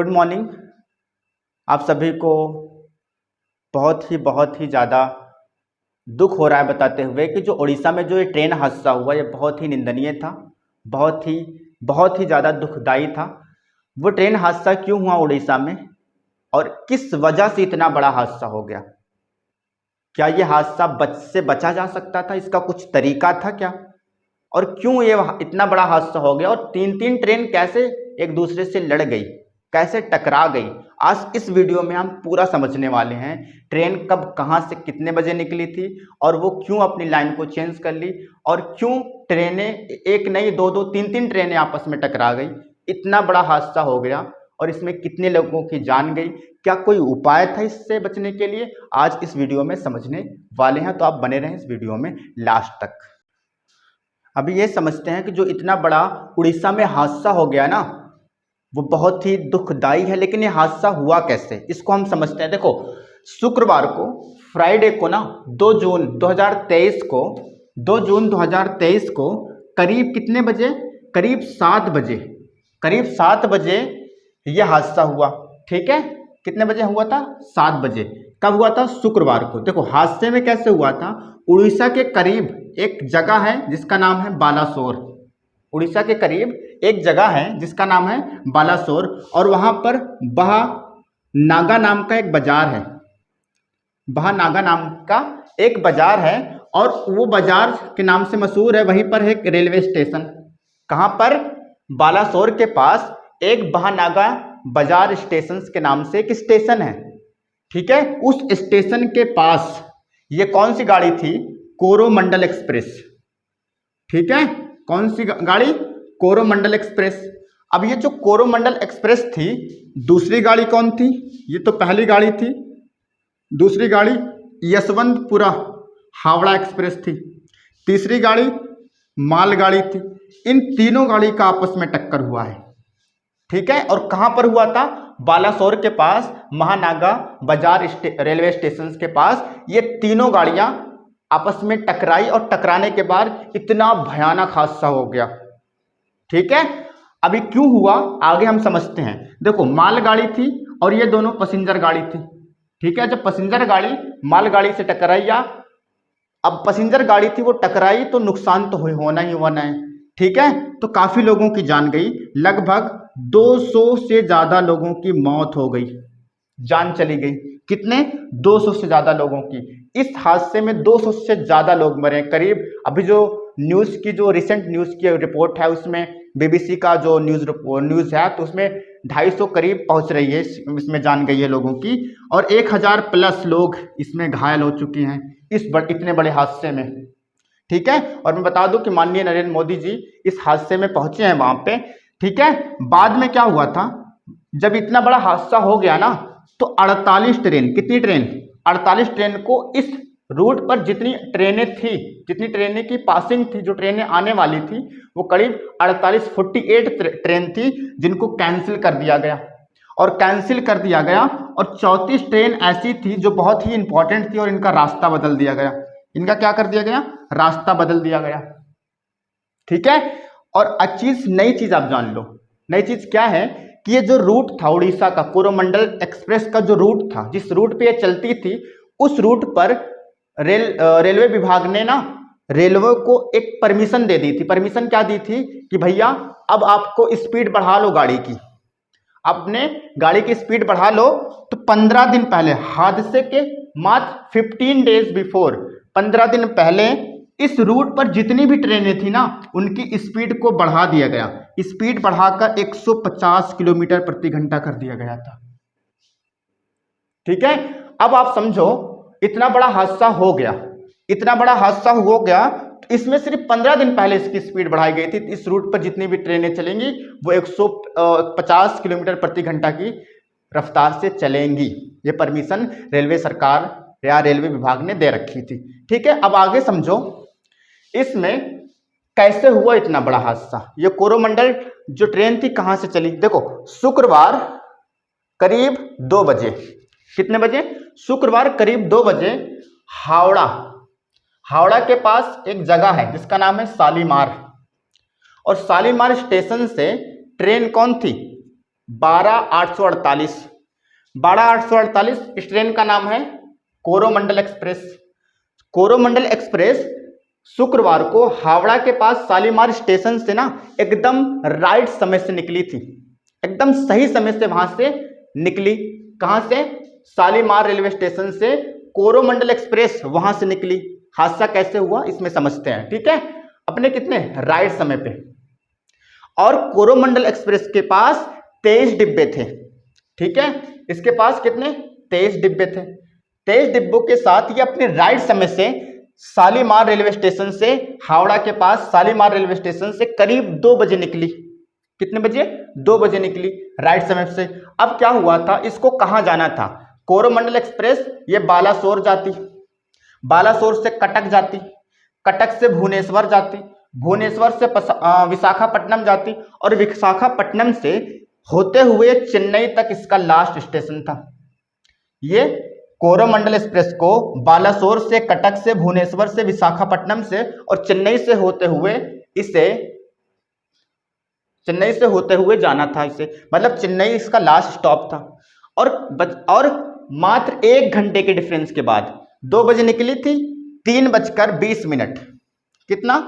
Good morning. आप सभी को बहुत ही ज़्यादा दुख हो रहा है बताते हुए कि जो उड़ीसा में जो ये ट्रेन हादसा हुआ ये बहुत ही निंदनीय था, बहुत ही ज़्यादा दुखदाई था। वो ट्रेन हादसा क्यों हुआ उड़ीसा में और किस वजह से इतना बड़ा हादसा हो गया? क्या ये हादसा बचा जा सकता था? इसका कुछ तरीका था क्या? और क्यों ये इतना बड़ा हादसा हो गया और तीन तीन ट्रेन कैसे एक दूसरे से लड़ गई, कैसे टकरा गई? आज इस वीडियो में हम पूरा समझने वाले हैं। ट्रेन कब कहां से कितने बजे निकली थी और वो क्यों अपनी लाइन को चेंज कर ली और क्यों ट्रेनें एक नहीं दो दो तीन तीन ट्रेनें आपस में टकरा गई। इतना बड़ा हादसा हो गया और इसमें कितने लोगों की जान गई, क्या कोई उपाय था इससे बचने के लिए? आज इस वीडियो में समझने वाले हैं, तो आप बने रहें इस वीडियो में लास्ट तक। अभी ये समझते हैं कि जो इतना बड़ा उड़ीसा में हादसा हो गया ना वो बहुत ही दुखदाई है, लेकिन ये हादसा हुआ कैसे इसको हम समझते हैं। देखो, शुक्रवार को फ्राइडे को ना 2 जून 2023 को करीब कितने बजे? करीब 7 बजे यह हादसा हुआ। ठीक है, कितने बजे हुआ था? 7 बजे। कब हुआ था? शुक्रवार को। देखो हादसे में कैसे हुआ था। उड़ीसा के करीब एक जगह है जिसका नाम है बालासोर। उड़ीसा के करीब एक जगह है जिसका नाम है बालासोर और वहां पर बहानागा नाम का एक बाजार है। बहानागा नाम का एक बाजार है और वो बाजार के नाम से मशहूर है। वहीं पर एक रेलवे स्टेशन। कहां पर? बालासोर के पास एक बहानागा बाजार स्टेशन के नाम से एक स्टेशन है। ठीक है, उस स्टेशन के पास ये कौन सी गाड़ी थी? कोरोमंडल एक्सप्रेस। ठीक है, कौन सी गाड़ी? कोरोमंडल एक्सप्रेस। अब ये जो कोरोमंडल एक्सप्रेस थी, दूसरी गाड़ी कौन थी? ये तो पहली गाड़ी थी। दूसरी गाड़ी यशवंतपुरा हावड़ा एक्सप्रेस थी। तीसरी गाड़ी मालगाड़ी थी। इन तीनों गाड़ी का आपस में टक्कर हुआ है। ठीक है, और कहां पर हुआ था? बालासोर के पास महानागा बाजार रेलवे स्टेशन के पास ये तीनों गाड़ियां आपस में टकराई और टकराने के बाद इतना भयानक हादसा हो गया। ठीक है, अभी क्यों हुआ आगे हम समझते हैं। देखो, मालगाड़ी थी और ये दोनों पैसेंजर गाड़ी थी। ठीक है, जब पैसेंजर गाड़ी मालगाड़ी से टकराई या अब पैसेंजर गाड़ी थी वो टकराई तो नुकसान तो होना ही होना है। ठीक है, तो काफी लोगों की जान गई। लगभग 200 से ज्यादा लोगों की मौत हो गई, जान चली गई। कितने? 200 से ज्यादा लोगों की। इस हादसे में 200 से ज्यादा लोग मरे। करीब अभी जो न्यूज की जो रिसेंट न्यूज की रिपोर्ट है उसमें बीबीसी का जो न्यूज है तो उसमें 250 करीब पहुंच रही है, इसमें जान गई है लोगों की और 1000 प्लस लोग इसमें घायल हो चुके हैं इतने बड़े हादसे में। ठीक है, और मैं बता दूं कि माननीय नरेंद्र मोदी जी इस हादसे में पहुंचे हैं वहां पे। ठीक है, बाद में क्या हुआ था, जब इतना बड़ा हादसा हो गया ना तो 48 ट्रेन, कितनी ट्रेन? 48 ट्रेन को इस रूट पर जितनी ट्रेनें की पासिंग थी, जो ट्रेनें आने वाली थी वो करीब 48 ट्रेन थी जिनको कैंसिल कर दिया गया। और 34 ट्रेन ऐसी थी जो बहुत ही इंपॉर्टेंट थी और इनका रास्ता बदल दिया गया। इनका क्या कर दिया गया? रास्ता बदल दिया गया। ठीक है, और नई चीज आप जान लो। नई चीज क्या है कि ये जो रूट था उड़ीसा का, कोरोमंडल एक्सप्रेस का जो रूट था, जिस रूट पे ये चलती थी, उस रूट पर रेलवे विभाग ने ना रेलवे को एक परमिशन दे दी थी। परमिशन क्या दी थी कि भैया अब आपको स्पीड बढ़ा लो गाड़ी की, अपने गाड़ी की स्पीड बढ़ा लो। तो 15 दिन पहले हादसे के मात्र 15 डेज बिफोर, 15 दिन पहले इस रूट पर जितनी भी ट्रेनें थी ना उनकी स्पीड को बढ़ा दिया गया। स्पीड बढ़ाकर 150 किलोमीटर प्रति घंटा कर दिया गया था। ठीक है, अब आप समझो इतना बड़ा हादसा हो गया, तो इसमें सिर्फ 15 दिन पहले इसकी स्पीड बढ़ाई गई थी। इस रूट पर जितनी भी ट्रेनें चलेंगी वो 150 किलोमीटर प्रति घंटा की रफ्तार से चलेंगी। ये परमिशन रेलवे सरकार या रेलवे विभाग ने दे रखी थी। ठीक है, अब आगे समझो इसमें कैसे हुआ इतना बड़ा हादसा। ये कोरोमंडल जो ट्रेन थी कहां से चली? देखो, शुक्रवार करीब 2 बजे, कितने बजे? शुक्रवार करीब 2 बजे हावड़ा के पास एक जगह है जिसका नाम है शालीमार, और शालीमार स्टेशन से ट्रेन कौन थी? 12/848। 12/848 इस ट्रेन का नाम है कोरोमंडल एक्सप्रेस। कोरोमंडल एक्सप्रेस शुक्रवार को हावड़ा के पास शालीमार स्टेशन से ना एकदम राइट समय से निकली थी, एकदम सही समय से वहां से निकली। कहां से? शालीमार रेलवे स्टेशन से कोरोमंडल एक्सप्रेस वहां से निकली। हादसा कैसे हुआ इसमें समझते हैं, ठीक है। अपने कितने राइट समय पे। और कोरोमंडल एक्सप्रेस के पास 23 डिब्बे थे, ठीक है। इसके पास कितने? 23 डिब्बे थे। 23 डिब्बों के साथ ये अपने राइट समय से शालीमार रेलवे स्टेशन से हावड़ा के पास शालीमार रेलवे स्टेशन से करीब 2 बजे निकली। कितने बजे? 2 बजे निकली राइट समय से। अब क्या हुआ था, इसको कहां जाना था? कोरोमंडल एक्सप्रेस ये बालासोर जाती, बालासोर से कटक जाती, कटक से भुवनेश्वर जाती, भुवनेश्वर से विशाखापट्टनम जाती और विशाखापट्टनम से होते हुए चेन्नई तक इसका लास्ट स्टेशन था। ये कोरोमंडल एक्सप्रेस को बालासोर से, कटक से, भुवनेश्वर से, विशाखापट्टनम से और चेन्नई से होते हुए जाना था इसे, मतलब चेन्नई इसका लास्ट स्टॉप था। और मात्र 1 घंटे के डिफरेंस के बाद 2 बजे निकली थी, 3:20। कितना?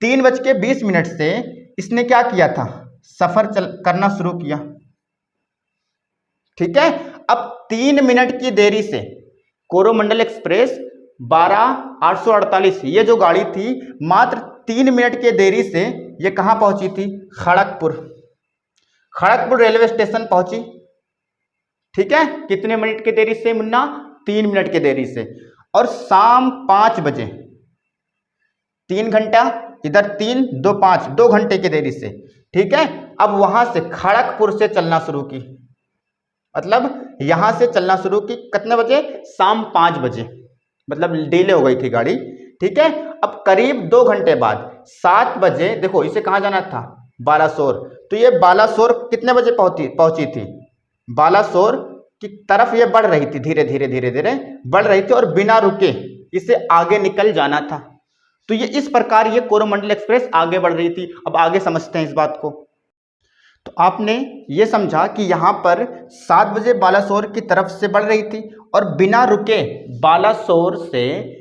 3:20 से इसने क्या किया था? सफर करना शुरू किया, ठीक है। अब 3 मिनट की देरी से कोरोमंडल एक्सप्रेस 12/848 ये जो गाड़ी थी मात्र 3 मिनट की देरी से ये कहां पहुंची थी? खड़गपुर रेलवे स्टेशन पहुंची, ठीक है। कितने मिनट की देरी से मुन्ना? 3 मिनट की देरी से। और शाम 5 बजे, 3 घंटा इधर, 3 2 5, 2 घंटे की देरी से, ठीक है। अब वहां से खड़गपुर से चलना शुरू की, मतलब यहां से चलना शुरू की। कितने बजे? शाम 5 बजे, मतलब डिले हो गई थी गाड़ी, ठीक है। अब करीब 2 घंटे बाद 7 बजे, देखो इसे कहां जाना था? बालासोर। तो ये बालासोर कितने बजे पहुंची थी? बालासोर की तरफ ये बढ़ रही थी, धीरे धीरे धीरे धीरे बढ़ रही थी और बिना रुके इसे आगे निकल जाना था। तो ये इस प्रकार ये कोरोमंडल एक्सप्रेस आगे बढ़ रही थी। अब आगे समझते हैं इस बात को। तो आपने ये समझा कि यहाँ पर 7 बजे बालासोर की तरफ से बढ़ रही थी और बिना रुके बालासोर से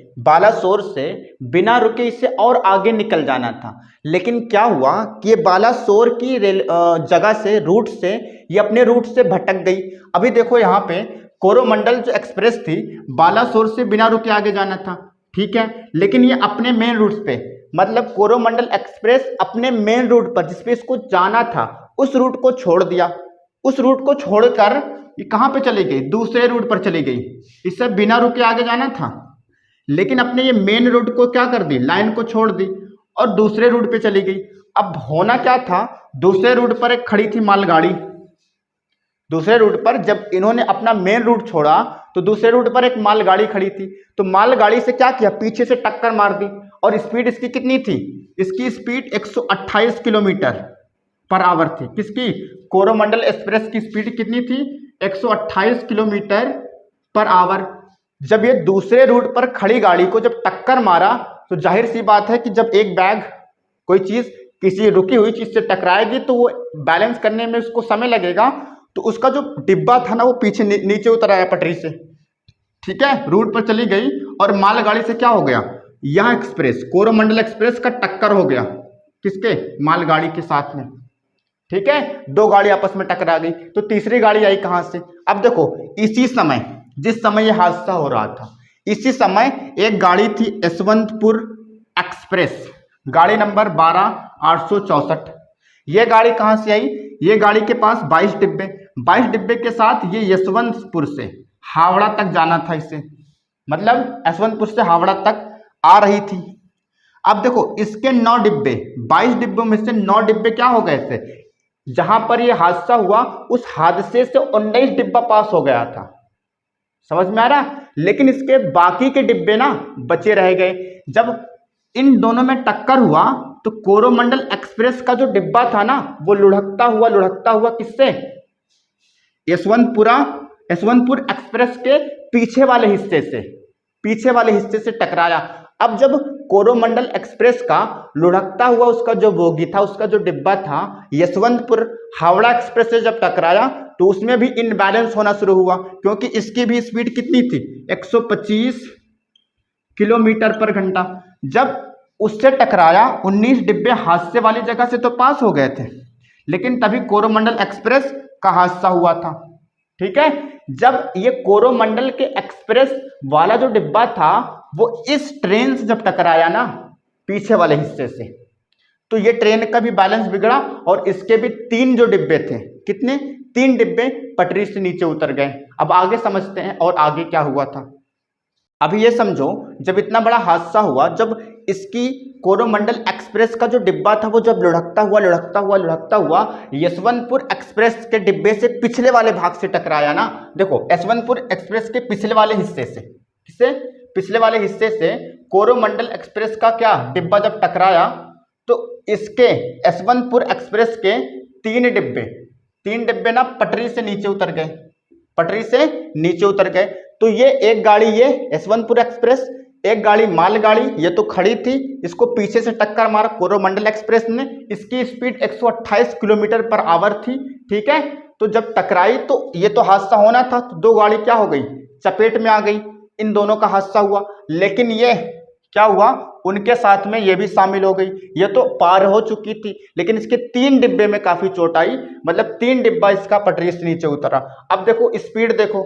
बिना रुके इसे और आगे निकल जाना था। लेकिन क्या हुआ कि ये बालासोर की जगह से, रूट से, ये अपने रूट से भटक गई। अभी देखो यहाँ पे कोरोमंडल जो एक्सप्रेस थी बालासोर से बिना रुके आगे जाना था, ठीक है। लेकिन ये अपने मेन रूट पे, मतलब कोरोमंडल एक्सप्रेस अपने मेन रूट पर जिसपे इसको जाना था उस रूट को छोड़ दिया। उस रूट को छोड़कर ये कहां पे चली गई? दूसरे रूट पर चली गई। इससे बिना रुके आगे जाना था, लेकिन अपने ये मेन रूट को क्या कर दी? लाइन को छोड़ दी और दूसरे रूट पे चली गई। अब होना क्या था? दूसरे रूट पर एक खड़ी थी मालगाड़ी। दूसरे रूट पर जब इन्होंने अपना मेन रूट छोड़ा तो दूसरे रूट पर एक मालगाड़ी खड़ी थी। तो मालगाड़ी से क्या किया? पीछे से टक्कर मार दी। और स्पीड इसकी कितनी थी? इसकी स्पीड 128 किलोमीटर पर आवर थी। किसकी? कोरोमंडल एक्सप्रेस की स्पीड कितनी थी? 128 किलोमीटर पर आवर। जब ये दूसरे रूट पर खड़ी गाड़ी को जब टक्कर मारा तो जाहिर सी बात है कि जब एक बैग, कोई चीज किसी रुकी हुई चीज से टकराएगी तो वो बैलेंस करने में उसको समय लगेगा। तो उसका जो डिब्बा था ना वो पीछे नीचे उतर आया पटरी से, ठीक है, रूट पर चली गई और मालगाड़ी से क्या हो गया? यह एक्सप्रेस, कोरोमंडल एक्सप्रेस का टक्कर हो गया। किसके? मालगाड़ी के साथ में, ठीक है। 2 गाड़ी आपस में टकरा गई। तो तीसरी गाड़ी आई कहां से? अब देखो इसी समय, जिस समय यह हादसा हो रहा था, इसी समय एक गाड़ी थी यशवंतपुर एक्सप्रेस, गाड़ी नंबर 12/864। यह गाड़ी कहां से आई? ये गाड़ी के पास 22 डिब्बे, 22 डिब्बे के साथ ये यशवंतपुर से हावड़ा तक जाना था इसे, मतलब यशवंतपुर से हावड़ा तक आ रही थी। अब देखो इसके 9 डिब्बे, 22 डिब्बों में से 9 डिब्बे क्या हो गए थे? जहां पर यह हादसा हुआ उस हादसे से 19 डिब्बा पास हो गया था। समझ में आ रहा? लेकिन इसके बाकी के डिब्बे ना बचे रह गए। जब इन दोनों में टक्कर हुआ तो कोरोमंडल एक्सप्रेस का जो डिब्बा था ना वो लुढ़कता हुआ किससे? यशवंतपुर एक्सप्रेस के पीछे वाले हिस्से से टकराया। अब जब कोरोमंडल एक्सप्रेस का लुढ़कता हुआ उसका जो बोगी था, उसका जो डिब्बा था, यशवंतपुर हावड़ा एक्सप्रेस से जब टकराया तो उसमें भी इनबैलेंस होना शुरू हुआ, क्योंकि इसकी भी स्पीड कितनी थी, 125 किलोमीटर पर घंटा। जब उससे टकराया 19 डिब्बे हादसे वाली जगह से तो पास हो गए थे, लेकिन तभी कोरोमंडल एक्सप्रेस का हादसा हुआ था। ठीक है, जब ये कोरोमंडल के एक्सप्रेस वाला जो डिब्बा था वो इस ट्रेन से जब टकराया ना पीछे वाले हिस्से से, तो ये ट्रेन का भी बैलेंस बिगड़ा और इसके भी 3 जो डिब्बे थे, कितने, 3 डिब्बे पटरी से नीचे उतर गए। अब आगे समझते हैं और आगे क्या हुआ था। अभी ये समझो, जब इतना बड़ा हादसा हुआ, जब इसकी कोरोमंडल एक्सप्रेस का जो डिब्बा था वो जब लुढ़कता हुआ यशवंतपुर एक्सप्रेस के डिब्बे से पिछले वाले भाग से टकराया ना, देखो यशवंतपुर एक्सप्रेस के पिछले वाले हिस्से से, किससे, पिछले वाले हिस्से से कोरोमंडल एक्सप्रेस का क्या डिब्बा जब टकराया तो इसके यशवंतपुर एक्सप्रेस के 3 डिब्बे ना पटरी से नीचे उतर गए, तो ये एक गाड़ी, ये यशवंतपुर एक्सप्रेस, एक गाड़ी मालगाड़ी, ये तो खड़ी थी, इसको पीछे से टक्कर मारा कोरोमंडल एक्सप्रेस ने, इसकी स्पीड 128 किलोमीटर पर आवर थी। ठीक है, तो जब टकराई तो ये तो हादसा होना था, तो 2 गाड़ी क्या हो गई, चपेट में आ गई, इन दोनों का हादसा हुआ। लेकिन ये क्या हुआ, उनके साथ में ये भी शामिल हो गई, ये तो पार हो चुकी थी, लेकिन इसके 3 डिब्बे में काफी चोट आई, मतलब 3 डिब्बा इसका पटरी से नीचे उतरा। अब देखो स्पीड देखो,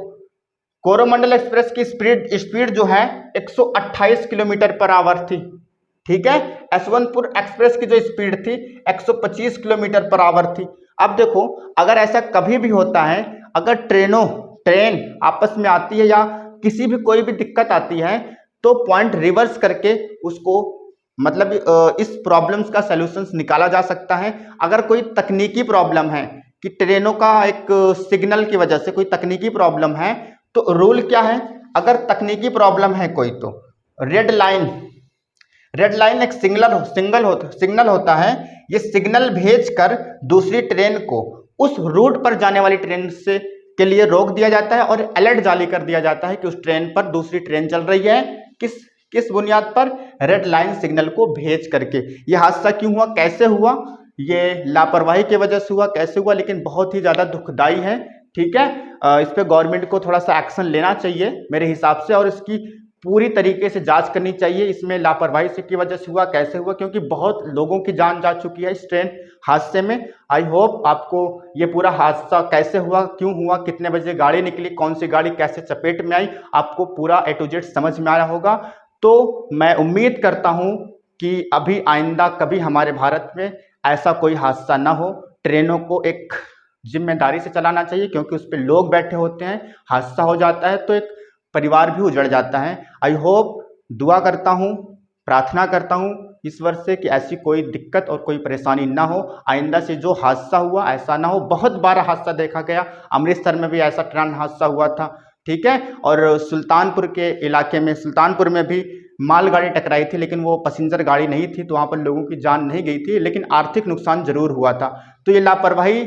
कोरोमंडल एक्सप्रेस की स्पीड जो है 128 किलोमीटर पर आवर थी। ठीक है, यशवंतपुर एक्सप्रेस की जो स्पीड थी 125 किलोमीटर पर आवर थी। अब देखो, अगर ऐसा कभी भी होता है, अगर ट्रेन आपस में आती है या किसी भी कोई भी दिक्कत आती है, तो पॉइंट रिवर्स करके उसको, मतलब इस प्रॉब्लम्स का सलूशंस निकाला जा सकता है। अगर कोई तकनीकी प्रॉब्लम है कि ट्रेनों का एक सिग्नल की वजह से कोई तकनीकी प्रॉब्लम है, तो रूल क्या है, अगर तकनीकी प्रॉब्लम है कोई, तो रेड लाइन एक सिग्नल होता है, ये सिग्नल भेजकर दूसरी ट्रेन को उस रूट पर जाने वाली ट्रेन से के लिए रोक दिया जाता है और अलर्ट जारी कर दिया जाता है कि उस ट्रेन पर दूसरी ट्रेन चल रही है, किस बुनियाद पर, रेड लाइन सिग्नल को भेज करके। ये हादसा क्यों हुआ, कैसे हुआ, ये लापरवाही की वजह से हुआ, कैसे हुआ, लेकिन बहुत ही ज्यादा दुखदाई है। ठीक है, इस पे गवर्नमेंट को थोड़ा सा एक्शन लेना चाहिए मेरे हिसाब से, और इसकी पूरी तरीके से जांच करनी चाहिए, इसमें लापरवाही से की वजह से हुआ, कैसे हुआ, क्योंकि बहुत लोगों की जान जा चुकी है इस ट्रेन हादसे में। आई होप आपको ये पूरा हादसा कैसे हुआ, क्यों हुआ, कितने बजे गाड़ी निकली, कौन सी गाड़ी कैसे चपेट में आई, आपको पूरा A to Z समझ में आया होगा। तो मैं उम्मीद करता हूँ कि अभी आइंदा कभी हमारे भारत में ऐसा कोई हादसा ना हो। ट्रेनों को एक जिम्मेदारी से चलाना चाहिए, क्योंकि उस पर लोग बैठे होते हैं, हादसा हो जाता है तो एक परिवार भी उजड़ जाता है। आई होप, दुआ करता हूँ, प्रार्थना करता हूँ ईश्वर से कि ऐसी कोई दिक्कत और कोई परेशानी ना हो, आइंदा से जो हादसा हुआ ऐसा ना हो। बहुत बार हादसा देखा गया, अमृतसर में भी ऐसा ट्रेन हादसा हुआ था। ठीक है, और सुल्तानपुर के इलाके में, सुल्तानपुर में भी मालगाड़ी टकराई थी, लेकिन वो पैसेंजर गाड़ी नहीं थी, तो वहाँ पर लोगों की जान नहीं गई थी, लेकिन आर्थिक नुकसान जरूर हुआ था। तो ये लापरवाही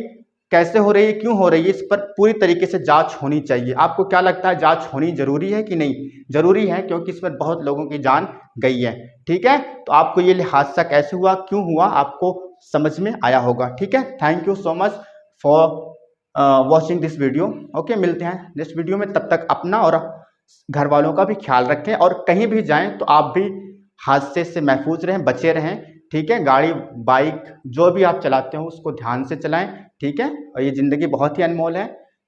कैसे हो रही है, क्यों हो रही है, इस पर पूरी तरीके से जांच होनी चाहिए। आपको क्या लगता है, जांच होनी जरूरी है कि नहीं? जरूरी है, क्योंकि इसमें बहुत लोगों की जान गई है। ठीक है, तो आपको ये हादसा कैसे हुआ, क्यों हुआ, आपको समझ में आया होगा। ठीक है, thank you so much for watching this video. Okay, मिलते हैं नेक्स्ट वीडियो में, तब तक अपना और घर वालों का भी ख्याल रखें, और कहीं भी जाएं तो आप भी हादसे से महफूज रहें, बचे रहें। ठीक है, गाड़ी बाइक जो भी आप चलाते हो उसको ध्यान से चलाएं। ठीक है, और ये ज़िंदगी बहुत ही अनमोल है।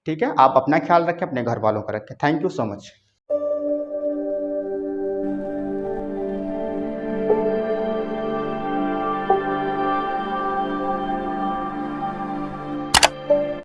ठीक है, आप अपना ख्याल रखें, अपने घर वालों का रखें। Thank you so much.